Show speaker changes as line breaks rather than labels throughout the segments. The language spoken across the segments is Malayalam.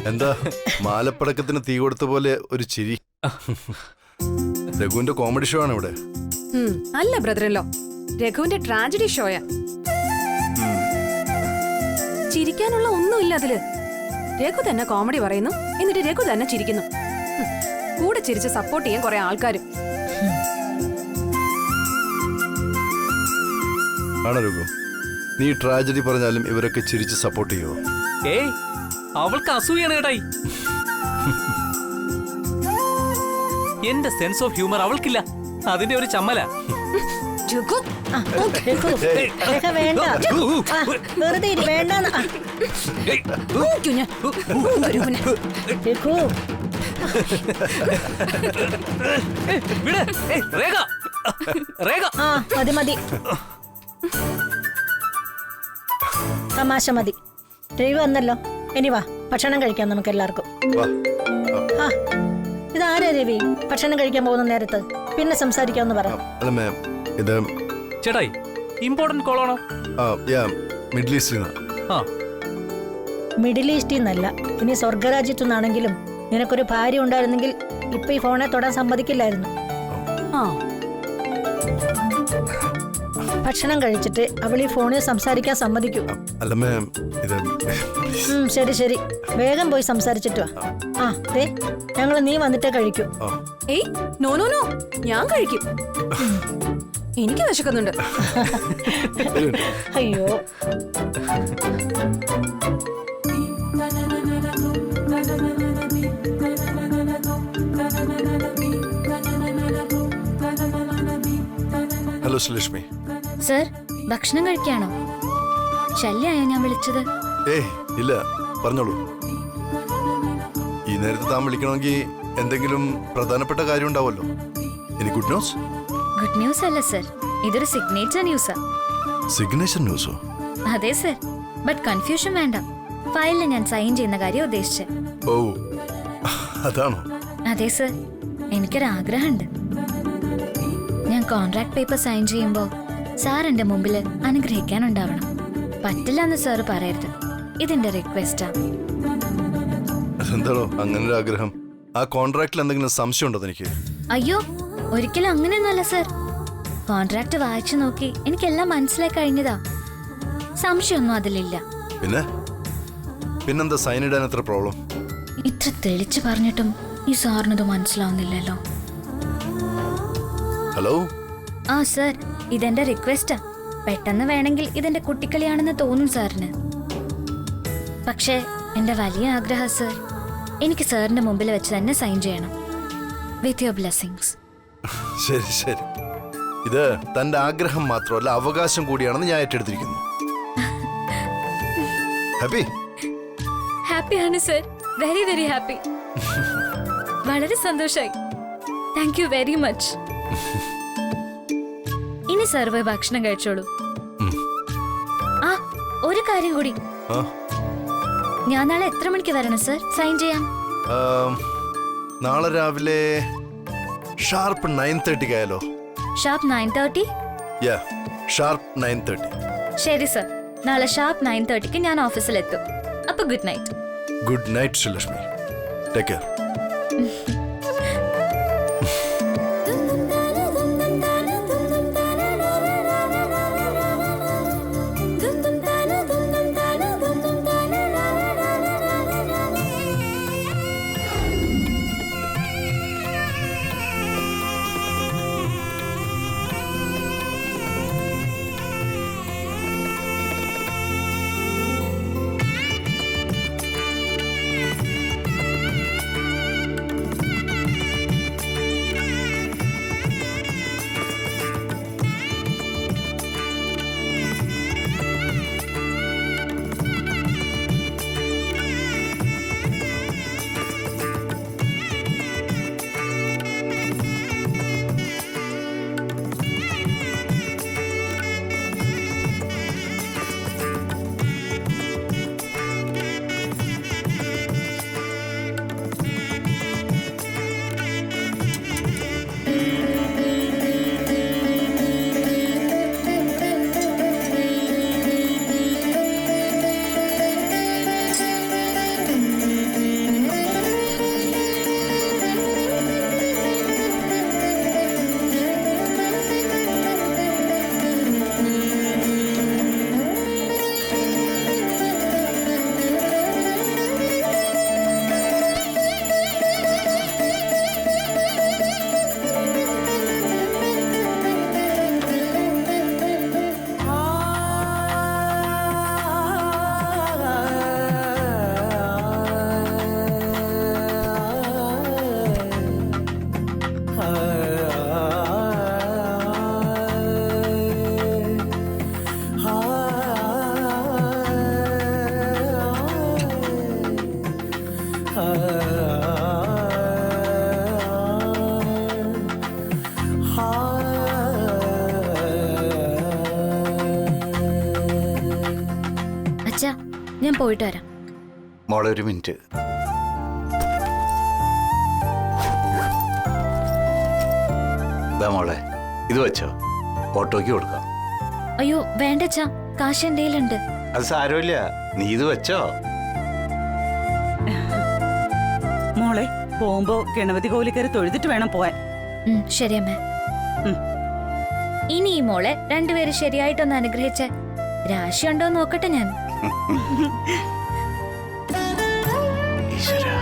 എന്താ മാലപ്പടക്കത്തിന് തീ കൊടുത്ത പോലെ ഒരു ചിരി. രഘുവിന്റെ കോമഡി ഷോ ആണ് ഇവിടെ.
അല്ല ബ്രദറല്ലോ, രഘുവിന്റെ ട്രാജഡി ഷോയാ. ചിരിക്കാനുള്ള ഒന്നുമില്ല അതില്. രഘു തന്നെ കോമഡി പറയുന്നു, എന്നിട്ട് രഘു തന്നെ ചിരിക്കുന്നു. കൂടെ ചിരിച്ച് സപ്പോർട്ട് ചെയ്യാൻ കുറെ ആൾക്കാരും.
ആണോ രഘു? നീ ട്രാജഡി പറഞ്ഞാലും ഇവരൊക്കെ ചിരിച്ച് സപ്പോർട്ട് ചെയ്യുമോ?
ഏയ്, അവൾക്ക് അസൂയാണ് കേട്ടായി. എന്റെ സെൻസ് ഓഫ് ഹ്യൂമർ അവൾക്കില്ല, അതിന്റെ ഒരു ചമ്മല.
മതി തമാശ മതി. രവി വന്നല്ലോ, ഇനി വാ ഭക്ഷണം കഴിക്കാം നമുക്ക് എല്ലാവർക്കും. ഇതാരാ രവി ഭക്ഷണം കഴിക്കാൻ പോകുന്ന നേരത്ത്? പിന്നെ സംസാരിക്കാമെന്ന് പറ.
ചേട്ടായി, ഇമ്പോർട്ടന്റ് കോളാണോ?
മിഡിൽ ഈസ്റ്റിൽ.
മിഡിൽ ഈസ്റ്റിൽ നിന്നല്ല, ഇനി സ്വർഗരാജ്യത്തു നിന്നാണെങ്കിലും നിനക്കൊരു ഭാര്യ ഉണ്ടായിരുന്നെങ്കിൽ ഇപ്പൊ ഈ ഫോണെ തൊടാൻ സമ്മതിക്കില്ലായിരുന്നു. ഭക്ഷണം കഴിച്ചിട്ട് അവൾ ഈ ഫോണിൽ സംസാരിക്കാൻ സമ്മതിക്കൂ? ശരി ശരി, വേഗം പോയി സംസാരിച്ചിട്ട് വാ. ഞങ്ങൾ നീ വന്നിട്ടേ കഴിക്കൂ.
ഏയ് നോ നോ നോ, ഞാൻ കഴിക്കും. എനിക്ക് വിശക്കുന്നുണ്ട്.
അയ്യോ,
ഹലോ ശ്രീലക്ഷ്മി.
സർ, ഭക്ഷണം കഴിക്കാണോ? ശല്യായോ ഞാൻ വിളിച്ചത്?
ഏയ് ഇല്ല, പറഞ്ഞോളൂ. ഈ നേരത്തെ താൻ വിളിക്കണമെങ്കിൽ എന്തെങ്കിലും പ്രധാനപ്പെട്ട കാര്യം ഉണ്ടാവുമല്ലോ. ഇനി ഗുഡ് ന്യൂസ്?
ഗുഡ് ന്യൂസ് അല്ല സർ, ഇതൊരു സിഗ്നേച്ചർ ന്യൂസാ.
സിഗ്നേച്ചർ ന്യൂസോ?
അതെ സർ, ബട്ട് കൺഫ്യൂഷൻ വേണ്ട. ഫയലിൽ ഞാൻ സൈൻ ചെയ്യുന്ന കാര്യം ഉദ്ദേശിച്ച്.
ഓ, അതാണോ?
അതെ സർ, എനിക്കൊരാഗ്രഹമുണ്ട്. ഞാൻ കോൺട്രാക്ട് പേപ്പർ സൈൻ ചെയ്യുമ്പോൾ സാർ എന്റെ മുമ്പിൽ അനുഗ്രഹിക്കാനുണ്ടാവണം. പറ്റില്ല എന്ന് സാർ പറയരുത്, ഇതെന്റെ റിക്വസ്റ്റാ.
എന്താണോ അങ്ങനെ ഒരു ആഗ്രഹം? ആ കോൺട്രാക്റ്റിൽ എന്തെങ്കിലും സംശയം ഉണ്ടോ എനിക്ക്?
അയ്യോ, ഒരിക്കലും അങ്ങനെയൊന്നുമല്ല സർ. കോൺട്രാക്ട് വായിച്ചു നോക്കി എനിക്കെല്ലാം മനസ്സിലായി കഴിഞ്ഞതാ. സംശയമൊന്നും അതിലില്ല.
പിന്നെന്താ സൈൻ ഇടാൻ എത്ര പ്രോബ്ലം?
ഇത്ര തെളിച്ചു പറഞ്ഞിട്ടും ഈ സാറിനത് മനസ്സിലാവുന്നില്ലല്ലോ.
ഹലോ.
ആ സർ, ഇതെന്റെ റിക്വസ്റ്റാ. പെട്ടെന്ന് വേണമെങ്കിൽ ഇതെന്റെ കുട്ടിക്കളിയാണെന്ന് തോന്നും സാറിന്. പക്ഷേ എന്റെ വലിയ ആഗ്രഹം സർ, എനിക്ക് സാറിന്റെ മുമ്പിൽ വെച്ച് തന്നെ സൈൻ ചെയ്യണം. With your blessings.
ശരി ശരി, ഇത് തന്റെ ആഗ്രഹം മാത്രമല്ല അവകാശം കൂടിയാണെന്ന് ഞാൻ ഏറ്റെടുത്തിരിക്കുന്നു. ഹാപ്പി?
ഹാപ്പിയാണ് സർ, വെരി വെരി ഹാപ്പി. വളരെ സന്തോഷായി. Thank you very much. ഇനി സർ പോയി ഭക്ഷണം കഴിച്ചോളൂ. ആ, ഒരു കാര്യം കൂടി. ഞാൻ നാളെ എത്ര മണിക്ക് വരണം സർ സൈൻ ചെയ്യാൻ?
നാളെ രാവിലെ ഷാർപ്പ് 9:30 ആയാലോ?
ഷാർപ്പ് 9:30?
ഷാർപ്പ് 9:30.
ശരി സർ, നാളെ ഷാർപ്പ് 9:30 ഞാൻ ഓഫീസിലെത്തും. അപ്പൊ good night.
Good night Sreelakshmi. Take care.
അച്ഛാ, ഞാൻ പോയിട്ട് വരാം.
മോളെ ഒരു മിനിറ്റ്. മോളെ ഇത് വെച്ചോ, ഓട്ടോയ്ക്ക് കൊടുക്കാം.
അയ്യോ വേണ്ട അച്ഛാ, കാശ് എൻ്റെ കയ്യിലുണ്ട്.
അത് സാരമില്ല, നീ ഇത് വെച്ചോ.
മോളെ പോകുമ്പോ ഗണപതി കോവിലിക്കര തൊഴുതിട്ട് വേണം പോവാൻ.
ശരി അമ്മേ.
ഉം.
ഇനി ഈ മോളെ രണ്ടുപേരും ശരിയായിട്ടൊന്ന് അനുഗ്രഹിച്ച് രാശിയുണ്ടോ നോക്കട്ടെ ഞാൻ.
ഈശ്വരാ.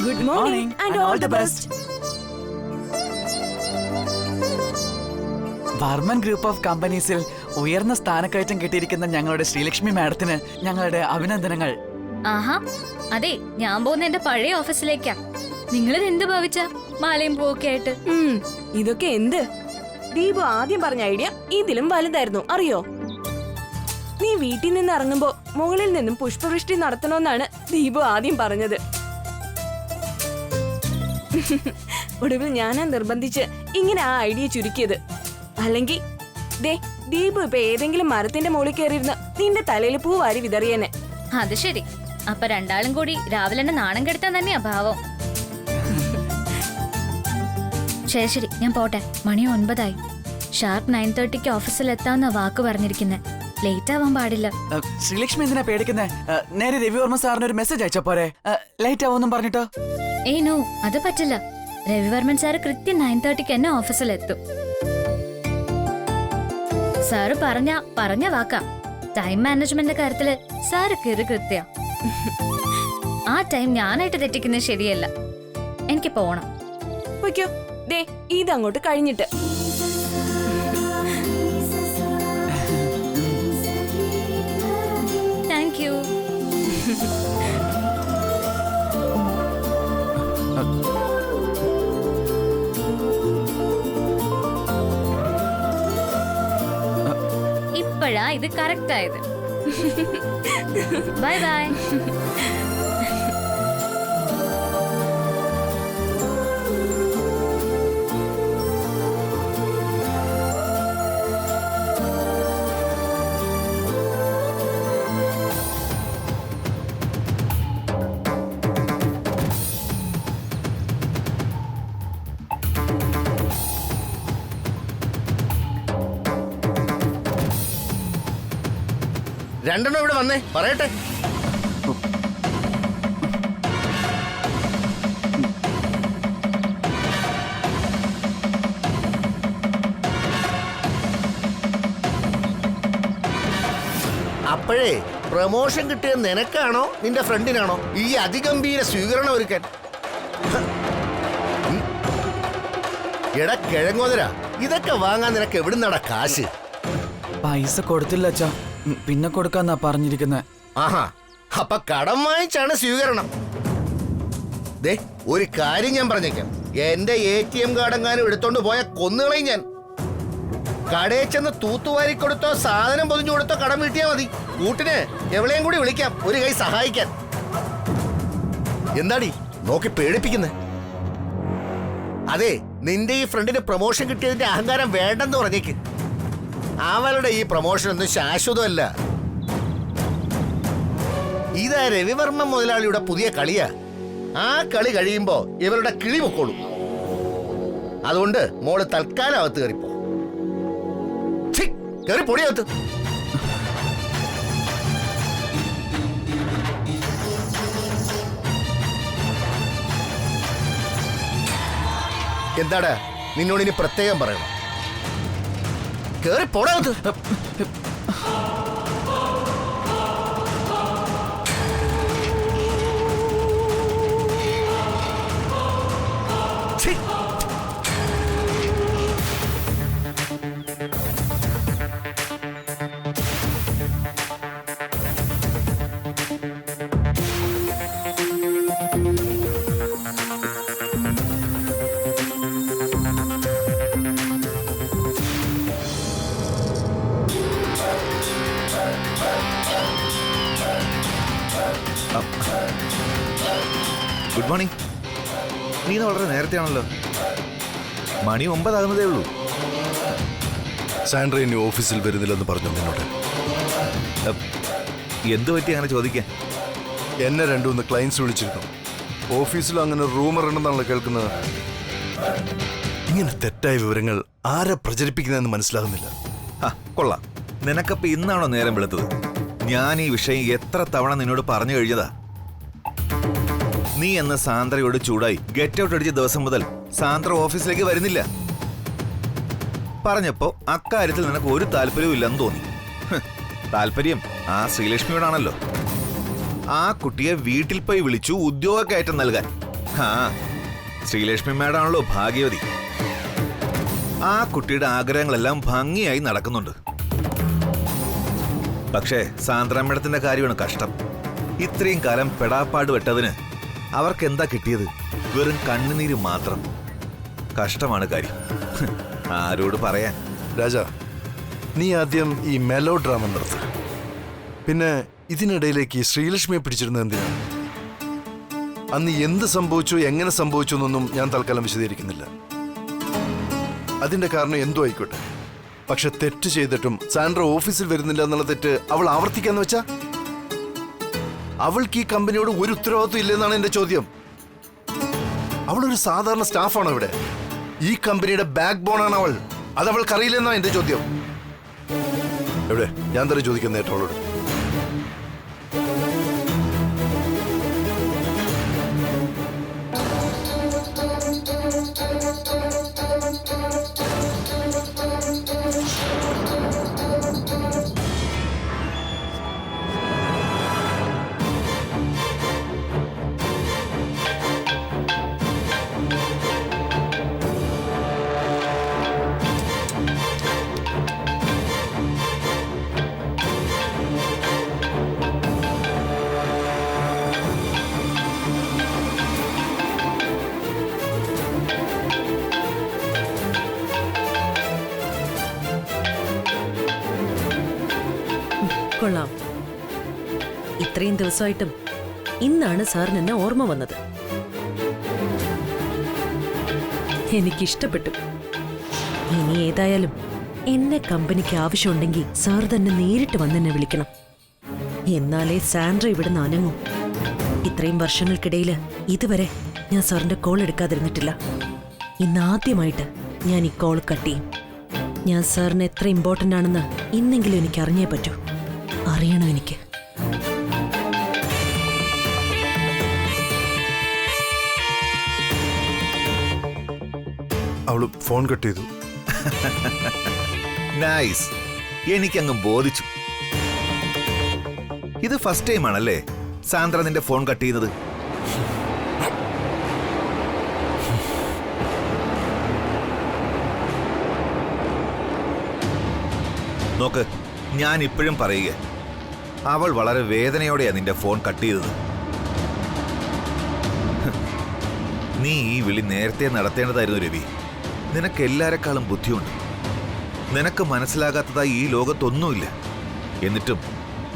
Good morning and all the best.
Varman group of കമ്പനീസിൽ ഉയർന്ന സ്ഥാനക്കയറ്റം കിട്ടിയിരിക്കുന്ന ഞങ്ങളുടെ ശ്രീലക്ഷ്മി മാഡത്തിന് ഞങ്ങളുടെ അഭിനന്ദനങ്ങൾ.
ആഹാ, അതെ, ഞാൻ പോകുന്ന എന്റെ പഴയ ഓഫീസിലേക്കാ. നിങ്ങളിത് എന്ത് ഭാവിച്ച മാലയും പൂവൊക്കെ ആയിട്ട്?
ഇതൊക്കെ എന്ത്? ദീപു ആദ്യം പറഞ്ഞ ഐഡിയ ഇതിലും വലുതായിരുന്നു, അറിയോ? നീ വീട്ടിൽ നിന്ന് ഇറങ്ങുമ്പോ മുകളിൽ നിന്നും പുഷ്പവൃഷ്ടി നടത്തണമെന്നാണ് ദീപു ആദ്യം പറഞ്ഞത്. ഒടുവിൽ ഞാനാ നിർബന്ധിച്ച് ഇങ്ങനെ ആ ഐഡിയ ചുരുക്കിയത്. അല്ലെങ്കിൽ ദേ ദീപു ഇപ്പൊ ഏതെങ്കിലും മരത്തിന്റെ മുകളിൽ കയറിയിരുന്ന് നിന്റെ തലയിൽ പൂ വാരി വിതറിയനെ.
അത് ശരി. അപ്പൊ രണ്ടാളും കൂടി രാവിലെ എന്നെ നാണം കെടുത്താൻ തന്നെയാ ഭാവം. ശരി ശരി, ഞാൻ പോട്ടെ. മണി 9 ഷാർപ്പ് 9:30 ഓഫീസിൽ എത്താന്ന വാക്ക് പറഞ്ഞിരിക്കുന്നെ. ലേറ്റ് ആവാൻ പാടില്ല.
ശ്രീലക്ഷ്മി എന്തിനാ പേടിക്കുന്നേ? നേരെ രവിവർമ്മ സാറിന് ഒരു മെസ്സേജ് അയച്ച പോരെ? ലേറ്റ് ആവുമെന്നും പറഞ്ഞിട്ടോ?
ഏയ് നോ, അത് പറ്റില്ല. രവിവർമ്മൻ സാറ് കൃത്യം 9:30 എന്നെ ഓഫീസിൽ എത്തും. സാറ് പറഞ്ഞ വാക്കാ. ടൈം മാനേജ്മെന്റ് കാര്യത്തില് സാറ് കൃത്യ. ആ ടൈം ഞാനായിട്ട് തെറ്റിക്കുന്നത് ശരിയല്ല. എനിക്ക് പോണം.
പൊയ്ക്കോ, ദേ ഇതങ്ങോട്ട് കഴിഞ്ഞിട്ട്.
Thank you. ഇപ്പോഴാ ഇത് കറക്റ്റ് ആയത്. Bye bye.
രണ്ടെണ്ണം ഇവിടെ വന്നേ, പറയട്ടെ. അപ്പോഴേ പ്രമോഷൻ കിട്ടിയത് നിനക്കാണോ നിന്റെ ഫ്രണ്ടിനാണോ ഈ അതിഗംഭീര സ്വീകരണം ഒരുക്കാൻ? എടാ കിഴങ്ങോതരാ, ഇതൊക്കെ വാങ്ങാൻ നിനക്ക് എവിടുന്നാടാ കാശ്?
പൈസ കൊടുത്തില്ല അച്ഛാ, പിന്നെ കൊടുക്കാന്നാ പറഞ്ഞിരിക്കുന്നത്.
ആഹാ, അപ്പൊ കടം വാങ്ങിച്ചാണ് സ്വീകരണം. ദേ ഒരു കാര്യം ഞാൻ പറഞ്ഞേക്കാം, എന്റെ ATM കാർഡെങ്ങാനും എടുത്തോണ്ട് പോയ കൊന്നുകളയും ഞാൻ. കടയിൽ ചെന്ന് തൂത്തുവാരി കൊടുത്തോ സാധനം പൊതിഞ്ഞു കൊടുത്തോ കടം വീട്ടിയാ മതി. കൂട്ടിന് എവിടെയും കൂടി വിളിക്കാം ഒരു കൈ സഹായിക്കാൻ. എന്താടി നോക്കി പേടിപ്പിക്കുന്നേ? അതെ, നിന്റെ ഈ ഫ്രണ്ടിന് പ്രൊമോഷൻ കിട്ടിയതിന്റെ അഹങ്കാരം വേണ്ടെന്ന് പറഞ്ഞേക്ക്. അവളുടെ ഈ പ്രൊമോഷൻ ഒന്നും ശാശ്വതമല്ല. ഇതാ രവിവർമ്മ മുതലാളിയുടെ പുതിയ കളിയാ. ആ കളി കഴിയുമ്പോ ഇവരുടെ കിളി പൊക്കോളും. അതുകൊണ്ട് മോള് തൽക്കാലം അകത്ത് കയറിപ്പോ. കയറി പൊടിയകത്ത്. എന്താടാ നിന്നോട് ഇനി പ്രത്യേകം പറയണം? കേറി പോടാകത്ത്.
Good morning. നീ വളരെ നേരത്തെയാണല്ലോ. മണി 9 ആകുന്നതേ ഉള്ളൂ.
സാൻഡ്ര ഇനി ഓഫീസിൽ വരുന്നില്ലെന്ന് പറഞ്ഞു നിന്നോട്.
എന്തു പറ്റി അങ്ങനെ ചോദിക്കാൻ?
എന്നെ 2-3 ക്ലയൻസ് വിളിച്ചിരുന്നു. ഓഫീസിൽ അങ്ങനെ റൂമർ ഉണ്ടെന്നാണല്ലോ കേൾക്കുന്നത്. ഇങ്ങനെ തെറ്റായ വിവരങ്ങൾ ആരെ പ്രചരിപ്പിക്കുന്നതെന്ന് മനസ്സിലാകുന്നില്ല.
കൊള്ളാം. നിനക്കപ്പോ ഇന്നാണോ നേരം വെളുത്തത്? ഞാൻ ഈ വിഷയം എത്ര തവണ നിന്നോട് പറഞ്ഞു കഴിഞ്ഞതാ. നീ എന്ന് സാന്ദ്രയോട് ചൂടായി ഗെറ്റ് ഔട്ട് അടിച്ച ദിവസം മുതൽ സാന്ദ്ര ഓഫീസിലേക്ക് വരുന്നില്ല. പറഞ്ഞപ്പോ അക്കാര്യത്തിൽ നിനക്ക് ഒരു താല്പര്യവും ഇല്ലെന്ന് തോന്നി. താല്പര്യം ആ ശ്രീലക്ഷ്മിയോടാണല്ലോ. ആ കുട്ടിയെ വീട്ടിൽ പോയി വിളിച്ചു ഉദ്യോഗ കയറ്റം നൽകാൻ. ശ്രീലക്ഷ്മി മേഡാണല്ലോ ഭാഗ്യവതി. ആ കുട്ടിയുടെ ആഗ്രഹങ്ങളെല്ലാം ഭംഗിയായി നടക്കുന്നുണ്ട്. പക്ഷേ സാന്ദ്ര മേഡത്തിന്റെ കാര്യമാണ് കഷ്ടം. ഇത്രയും കാലം പെടാപ്പാട് വെട്ടതിന് അവർക്ക് എന്താ കിട്ടിയത്? വെറും കണ്ണുനീര് മാത്രം. കഷ്ടമാണ് കാര്യം. ആരോട് പറയാൻ?
രാജ, നീ ആദ്യം ഈ മെലോ ഡ്രാമ നടത്ത്. പിന്നെ ഇതിനിടയിലേക്ക് ശ്രീലക്ഷ്മിയെ പിടിച്ചിരുന്നത് എന്തിനാണ്? അന്ന് എന്ത് സംഭവിച്ചു, എങ്ങനെ സംഭവിച്ചു എന്നൊന്നും ഞാൻ തൽക്കാലം വിശദീകരിക്കുന്നില്ല. അതിന്റെ കാരണം എന്തോ ആയിക്കോട്ടെ. പക്ഷെ തെറ്റ് ചെയ്തിട്ടും സാൻഡ്ര ഓഫീസിൽ വരുന്നില്ല എന്നുള്ള തെറ്റ് അവൾ ആവർത്തിക്കാന്ന് വെച്ചാ അവൾക്ക് ഈ കമ്പനിയോട് ഒരു ഉത്തരവാദിത്വം ഇല്ലെന്നാണ് എന്റെ ചോദ്യം. അവളൊരു സാധാരണ സ്റ്റാഫാണോ ഇവിടെ? ഈ കമ്പനിയുടെ ബാക്ക് ബോണാണ് അവൾ. അത് അവൾക്കറിയില്ലെന്നാണ് എന്റെ ചോദ്യം. എവിടെ ഞാൻ തന്നെ ചോദിക്കുന്ന അവളോട്.
കൊള്ളാം. ഇത്രയും ദിവസമായിട്ടും ഇന്നാണ് സാറിന് എന്നെ ഓർമ്മ വന്നത്. എനിക്കിഷ്ടപ്പെട്ടു. ഇനി ഏതായാലും എന്നെ കമ്പനിക്ക് ആവശ്യമുണ്ടെങ്കിൽ സാർ തന്നെ നേരിട്ട് വന്നെന്നെ വിളിക്കണം. എന്നാലേ സാൻഡ്ര ഇവിടെ നിന്ന് അനങ്ങും. ഇത്രയും വർഷങ്ങൾക്കിടയിൽ ഇതുവരെ ഞാൻ സാറിന്റെ കോൾ എടുക്കാതിരുന്നിട്ടില്ല. ഇന്നാദ്യമായിട്ട് ഞാൻ ഈ കോൾ കട്ട് ചെയ്യും. ഞാൻ സാറിന് എത്ര ഇമ്പോർട്ടൻ്റ് ആണെന്ന് ഇന്നെങ്കിലും എനിക്ക് അറിഞ്ഞേ പറ്റൂ. അറിയണം എനിക്ക്.
അവള് ഫോൺ കട്ട് ചെയ്തു.
നൈസ്, എനിക്കങ്ങ് ബോധിച്ചു. ഇത് ഫസ്റ്റ് ടൈം ആണല്ലേ സാന്ദ്ര നിന്റെ ഫോൺ കട്ട് ചെയ്യുന്നത്? നോക്ക്, ഞാൻ ഇപ്പോഴും പറയുക, അവൾ വളരെ വേദനയോടെയാ നിന്റെ ഫോൺ കട്ട് ചെയ്തത്. നീ ഈ വിളി നേരത്തെ നടത്തേണ്ടതായിരുന്നു രവി. നിനക്ക് എല്ലാരെക്കാളും ബുദ്ധിയുണ്ട്. നിനക്ക് മനസ്സിലാകാത്തതായി ഈ ലോകത്തൊന്നുമില്ല. എന്നിട്ടും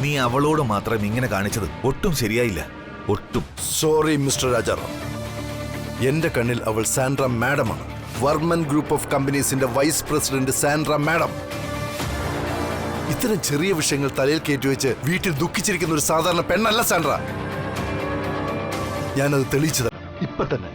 നീ അവളോട് മാത്രം ഇങ്ങനെ കാണിച്ചത് ഒട്ടും ശരിയായില്ല, ഒട്ടും.
സോറി മിസ്റ്റർ രാജാറാം, എന്റെ കണ്ണിൽ അവൾ സാൻഡ്ര മാഡമാണ്. വർമ്മൻ ഗ്രൂപ്പ് ഓഫ് കമ്പനീസിന്റെ വൈസ് പ്രസിഡന്റ് സാൻഡ്ര മാഡം. ഇത്തരം ചെറിയ വിഷയങ്ങൾ തലയിൽ കയറ്റിവെച്ച് വീട്ടിൽ ദുഃഖിച്ചിരിക്കുന്ന ഒരു സാധാരണ പെണ്ണല്ല സാൻഡ്ര. ഞാനത് തെളിയിച്ചത് ഇപ്പൊ തന്നെ.